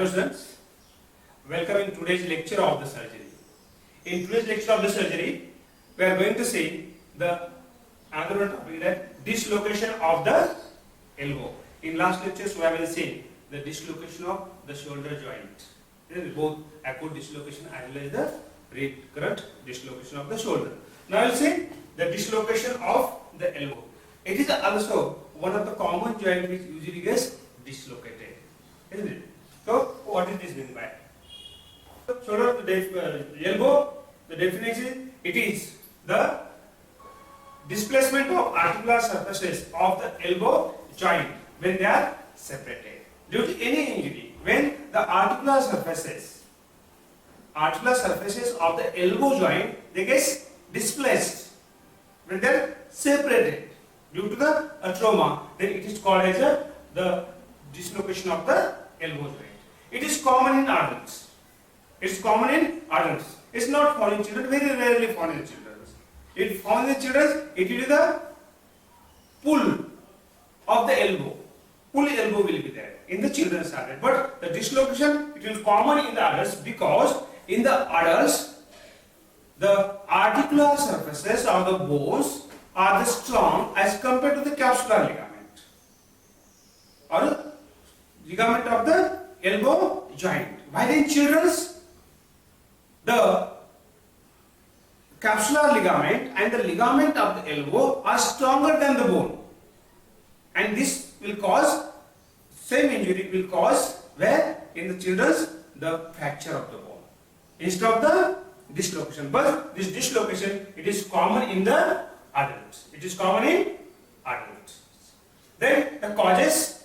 Hello students, welcome in today's lecture of the surgery. In today's lecture of the surgery, we are going to see the another topic, that dislocation of the elbow. In last lectures we have seen the dislocation of the shoulder joint. There is both acute dislocation as well as the recurrent dislocation of the shoulder. Now we will see the dislocation of the elbow. It is also one of the common joint which usually gets dislocated, isn't it? So what is this mean by? Shoulder, the elbow, the definition, it is the displacement of articular surfaces of the elbow joint when they are separated. Due to any injury, when the articular surfaces of the elbow joint, they get displaced when they are separated due to the trauma, then it is called as the dislocation of the elbow joint. It is common in adults. It's common in adults. It's not found in children, very rarely found in children. If found in children, it will be the pull of the elbow. Pull elbow will be there in the children's adult. But the dislocation, it will be common in the adults, because in the adults, the articular surfaces of the bones are the strong as compared to the capsular ligament or ligament of the elbow joint. While in children's, the capsular ligament and the ligament of the elbow are stronger than the bone, and this will cause, same injury will cause, where in the children's, the fracture of the bone instead of the dislocation. But this dislocation, it is common in the adults. It is common in adults. Then the causes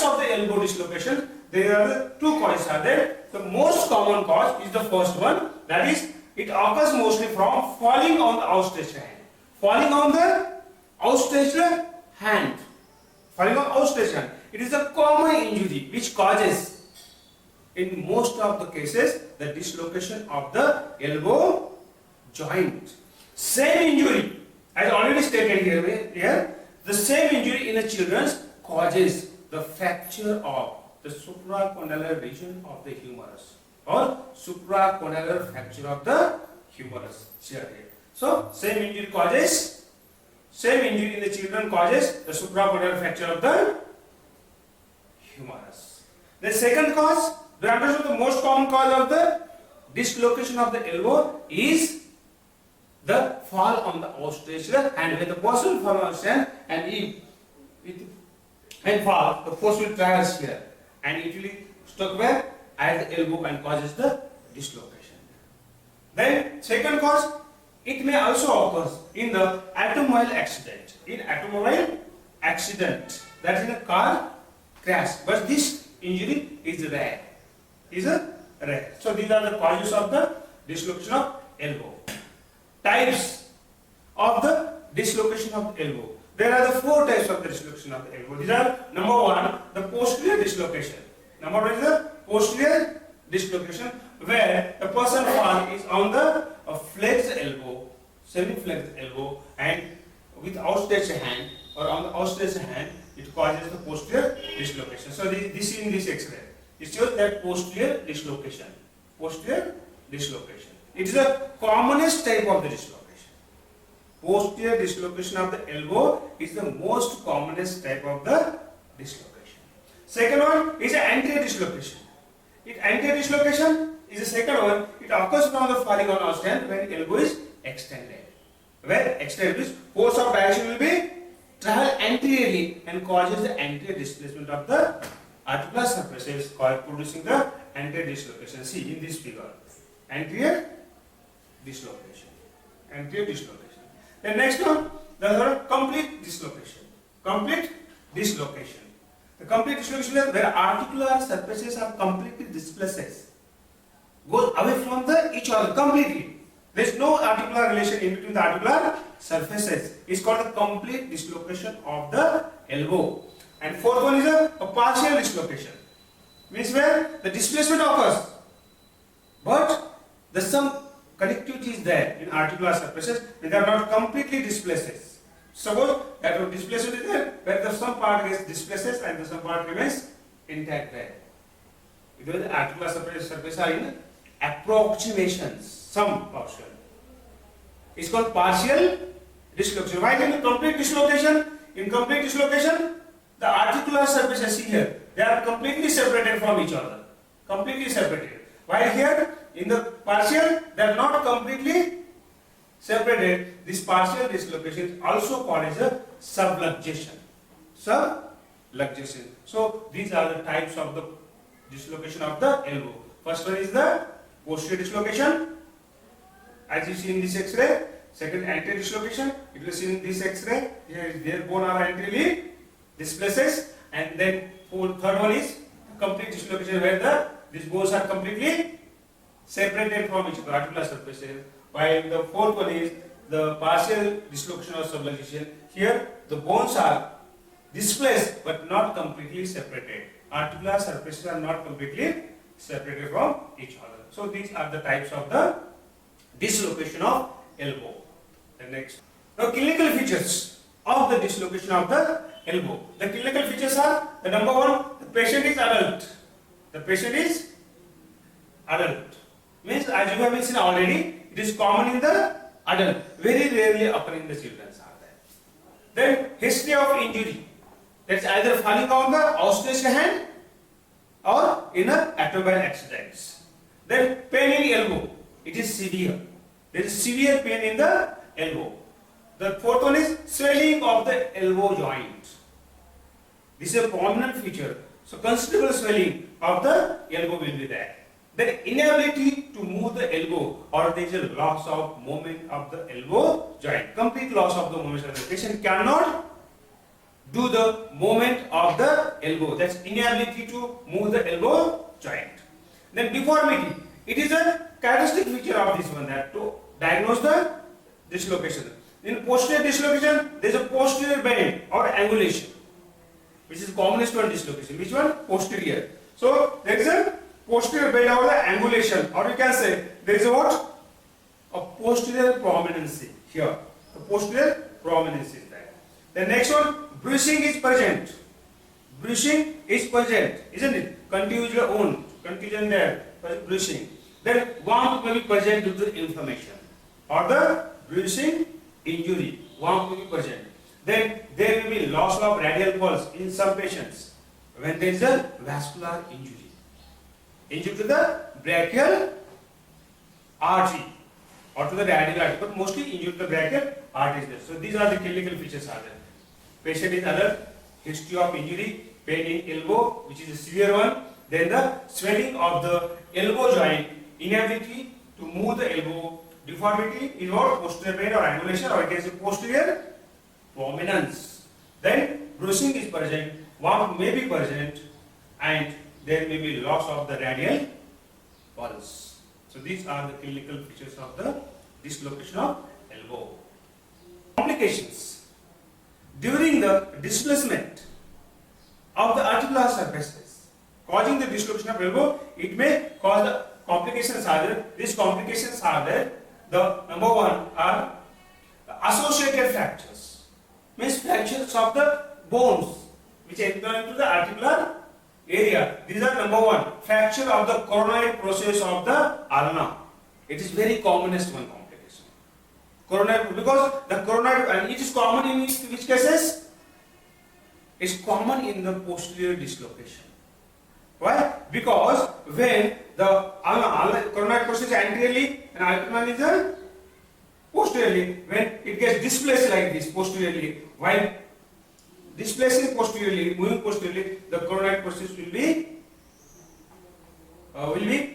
of the elbow dislocation, there are the two causes are there. The most common cause is the first one, that is, it occurs mostly from falling on the outstretched hand. Falling on the outstretched hand. Falling on outstretched hand. It is a common injury which causes, in most of the cases, the dislocation of the elbow joint. Same injury, as already stated here, the same injury in the children causes the fracture of the supracondylar region of the humerus, or supracondylar fracture of the humerus. So same injury in the children causes the supracondylar fracture of the humerus. The second cause, the most common cause of the dislocation of the elbow is the fall on the outstretched hand. When the person falls on the hand and fall, the force will traverse here, and it will stuck where? At the elbow, and causes the dislocation. Then second cause, it may also occur in the automobile accident. In automobile accident, that is in a car crash. But this injury is rare. So these are the causes of the dislocation of elbow. Types of the dislocation of the elbow. There are the four types of the dislocation of the elbow. These are, number one, the posterior dislocation. Number one is the posterior dislocation, where the person fall is on the flexed elbow, semi-flexed elbow, and with outstretched hand, or on the outstretched hand, it causes the posterior dislocation. So this in this X-ray, it shows that posterior dislocation. Posterior dislocation. It is the commonest type of the dislocation. Posterior dislocation of the elbow is the most commonest type of the dislocation. Second one is anterior dislocation. Anterior dislocation is the second one. It occurs from the falling on our hand when elbow is extended. Where extended means force of direction will be travel anteriorly and causes the anterior displacement of the articular surfaces, producing the anterior dislocation. See in this figure, anterior dislocation. Anterior dislocation. The next one, the complete dislocation. Complete dislocation. The complete dislocation is where articular surfaces are completely displaced, goes away from each other completely. There is no articular relation in between the articular surfaces. It's called the complete dislocation of the elbow. And fourth one is a partial dislocation. Means where the displacement occurs, but some connectivity is there in articular surfaces, they are not completely displaced. Suppose that displacement is there, where some part gets displaced and some part remains intact there. because the articular surface are in approximations, some partial. It's called partial dislocation. Why in complete dislocation? In complete dislocation, the articular surfaces here, they are completely separated from each other. Completely separated. While here, in the partial, they are not completely separated. This partial dislocation is also called as a subluxation. Subluxation. So these are the types of the dislocation of the elbow. First one is the posterior dislocation, as you see in this X-ray. Second, anterior dislocation. It will see in this X-ray. Here, their bone are anteriorly displaces, and then third one is complete dislocation, where these bones are completely separated from each other, articular surfaces. While the fourth one is the partial dislocation or subluxation. Here, the bones are displaced but not completely separated. Articular surfaces are not completely separated from each other. So these are the types of the dislocation of elbow. The next, now clinical features of the dislocation of the elbow. The clinical features are, the number one, the patient is adult. The patient is adult. Means, as you have seen already, it is common in the adult, very rarely occur in the children are there. Then history of injury. That's either falling on the outstretched hand or in a automobile accidents. Then pain in elbow. It is severe. There is severe pain in the elbow. The fourth one is swelling of the elbow joint. This is a prominent feature. So considerable swelling of the elbow will be there. Then inability to move the elbow, or there is a loss of movement of the elbow joint. Complete loss of the movement of the patient cannot do the movement of the elbow. That's inability to move the elbow joint. Then deformity. It is a characteristic feature of this one, that to diagnose the dislocation. In posterior dislocation, there is a posterior bend or angulation, which is commonest one dislocation. Which one? Posterior. So there is a posterior bend or the angulation, or you can say there is a what? A posterior prominence here. The posterior prominence is there. The next one, bruising is present. Bruising is present, isn't it? Contusion wound, contusion there, bruising. Then warmth may be present due to inflammation, or the bruising injury. Warmth may be present. Then there will be loss of radial pulse in some patients when there is a vascular injury. Injury to the brachial artery or to the radial artery, but mostly injury to the brachial artery. So these are the clinical features are there. Patient is alert, history of injury, pain in elbow, which is a severe one. Then the swelling of the elbow joint, inability to move the elbow, deformity is what? Posterior bend or angulation, or it is a posterior prominence. Then bruising is present, warmth may be present, and there may be loss of the radial pulse. So these are the clinical features of the dislocation of elbow. Complications. During the displacement of the articular surfaces causing the dislocation of elbow, it may cause the complications are there. These complications are there. The number one are associated fractures. Means fractures of the bones which enter into the articular area. These are number one. Fracture of the coronary process of the ulna. It is very commonest one complication. Coronary, because the coronary, and it is common in which cases? It's common in the posterior dislocation. Why? Because when the coronary process anteriorly and ulnar is posteriorly, when it gets displaced like this posteriorly, while displacing posteriorly, moving posteriorly, the coronary process will be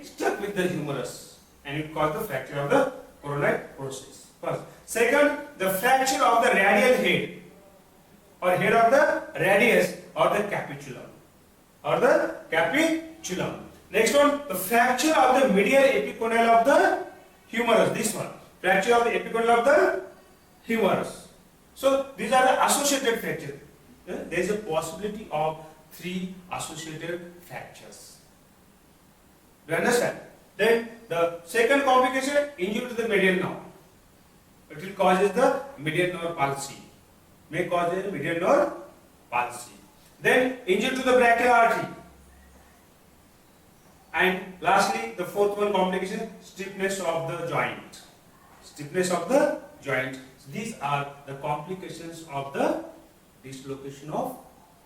stuck with the humerus, and it causes the fracture of the coronary process. First. Second, the fracture of the radial head, or head of the radius, or the capitulum, Next one, the fracture of the medial epicondyle of the humerus. This one, fracture of the epicondyle of the humerus. So these are the associated fractures. There is a possibility of 3 associated fractures. Do you understand? Then the second complication, injury to the median nerve. It will cause the median nerve palsy. May cause a median nerve palsy. Then injury to the brachial artery. And lastly, the fourth one complication, stiffness of the joint. Stiffness of the joint. These are the complications of the dislocation of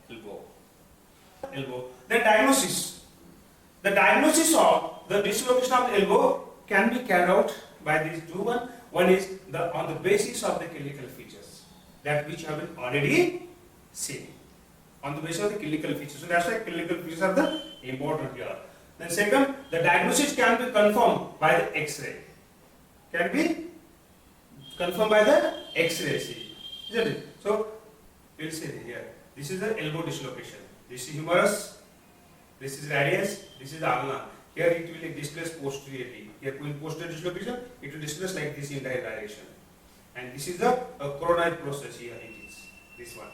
elbow. Then diagnosis. The diagnosis of the dislocation of the elbow can be carried out by these two. One is on the basis of the clinical features, that which have been already seen. On the basis of the clinical features. So that's why clinical features are the important here. Then second, the diagnosis can be confirmed by the X-ray. Can be confirmed by the X-ray. Isn't it? So we'll see here. This is the elbow dislocation. This is humerus. This is radius. This is the ulna. Here it will displace posteriorly. Here in posterior dislocation, it will displace like this in that direction. And this is the coronary process. Here it is. This one.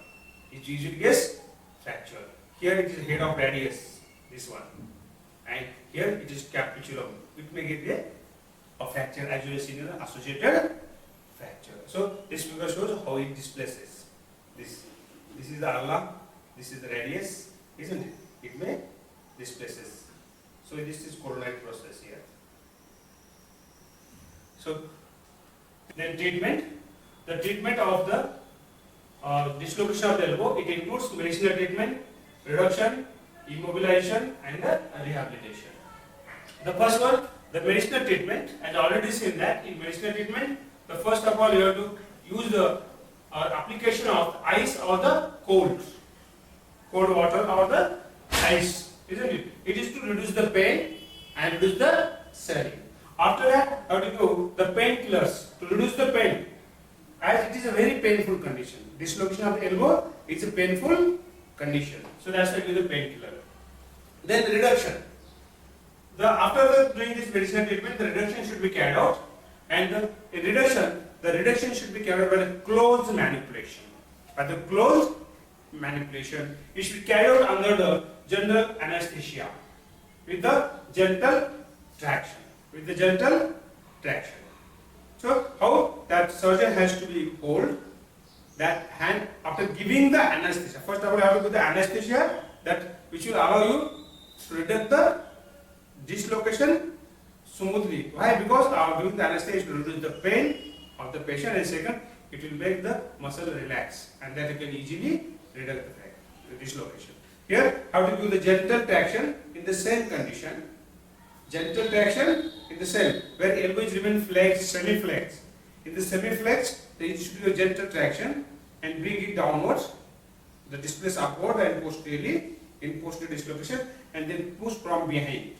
It usually gets fracture. Here it is head of radius. This one. And here it is capitulum. It may get a fracture as you have seen in the associated fracture. So this figure shows how it displaces. This is the ulna. This is the radius, isn't it? It may displaces. So this is coronary process here. So then treatment. The treatment of the dislocation of the elbow, it includes medicinal treatment, reduction, immobilization, and the rehabilitation. The first one, the medicinal treatment, and already seen that in medicinal treatment, the first of all you have to use the application of ice or the cold water or the ice, isn't it? It is to reduce the pain and reduce the swelling. After that, how to do the painkillers to reduce the pain, as it is a very painful condition. Dislocation of the elbow is a painful condition. So that's why we do the painkiller. Then the reduction. After doing this medicinal treatment, the reduction should be carried out, and the reduction should be carried out by the closed manipulation. By the closed manipulation, it should be carried out under the general anesthesia with the gentle traction. So how that surgeon has to be hold that hand after giving the anesthesia. First of all, you have to give the anesthesia that which will allow you to reduce the dislocation smoothly. Why? Because giving the anesthesia to reduce the pain of the patient, and second, it will make the muscle relax, and that you can easily reduce the dislocation. Here, how to give the gentle traction in the same condition. Gentle traction in the same, where elbow is remain flexed, semi-flexed. In the semi-flexed, there should be a gentle traction and bring it downwards, the displace upward and posteriorly in posterior dislocation, and then push from behind,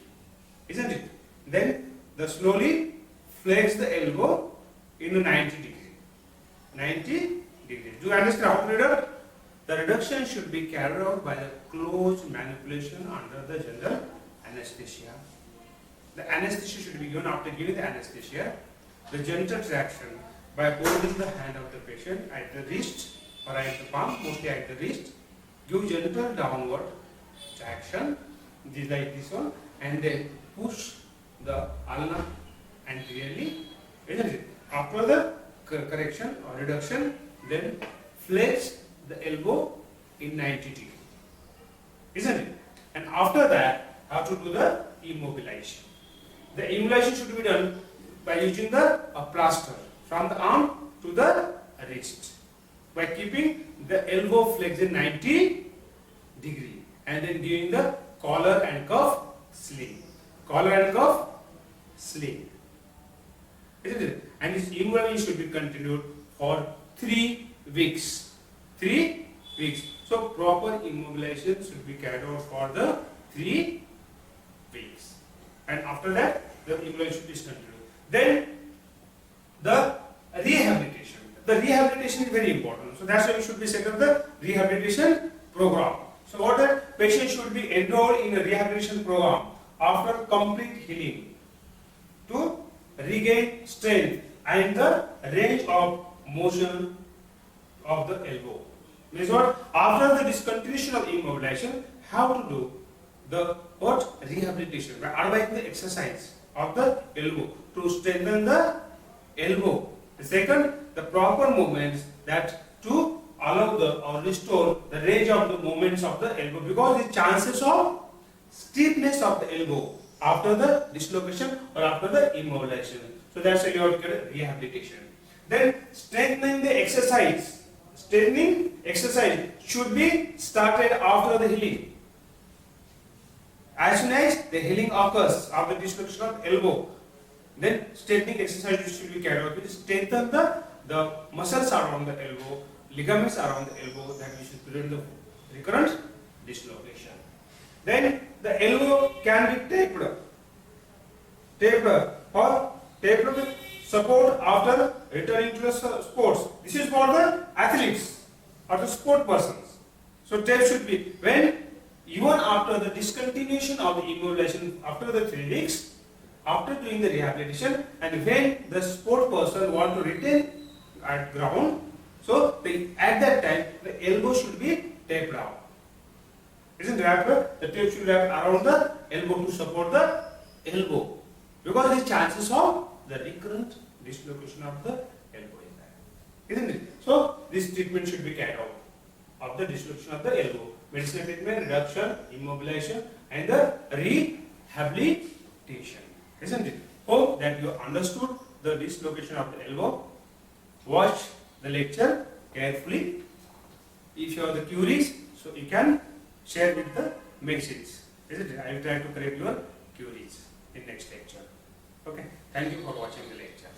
isn't it? Then the slowly flex the elbow in a 90 degree. 90 degrees. Do you understand how to reduce? The reduction should be carried out by the closed manipulation under the general anesthesia. The anesthesia should be given after giving the anesthesia. The gentle traction by holding the hand of the patient at the wrist or at the palm, mostly at the wrist. Give gentle downward traction, this like this one, and then push the ulna anteriorly, isn't it? After the correction or reduction, then flex the elbow in 90 degree, isn't it? And after that, how to do the immobilization. The immobilization should be done by using the plaster from the arm to the wrist, by keeping the elbow flexed in 90 degree, and then giving the collar and cuff sling. Isn't it? And this immobilization should be continued for 3 weeks. 3 weeks. So proper immobilization should be carried out for the 3 weeks. And after that, the immobilization is continued. Then the rehabilitation. The rehabilitation is very important. So that's why you should be set up the rehabilitation program. So what the patient should be enrolled in a rehabilitation program after complete healing to regain strength and the range of motion of the elbow. Means what? After the discontinuation of immobilization, how to do the rehabilitation by advising the exercise of the elbow to strengthen the elbow. The second, the proper movements that to allow or restore the range of the movements of the elbow, because the chances of stiffness of the elbow after the dislocation or after the immobilization. So that's how you have to get rehabilitation. Then strengthening exercise should be started after the healing. As soon as the healing occurs after dislocation of elbow, then strengthening exercise should be carried out, which strengthen the muscles around the elbow, ligaments around the elbow, that we should prevent the recurrent dislocation. Then the elbow can be taped with support after returning to the sports. This is for the athletes or the sport persons. So tape should be when even after the discontinuation of the immobilization after the 3 weeks, after doing the rehabilitation, and when the sport person want to retain at ground, so at that time the elbow should be taped down. Isn't it? The tape should be wrapped around the elbow to support the elbow, because the chances of the recurrent dislocation of the elbow is there. Isn't it? So this treatment should be carried out of the dislocation of the elbow. Medicinal treatment, reduction, immobilization, and the rehabilitation. Isn't it? Hope that you understood the dislocation of the elbow. Watch the lecture carefully. If you have the queries, so you can share with the machines. Isn't it? I will try to correct your queries in next lecture. Okay. Thank you for watching the lecture.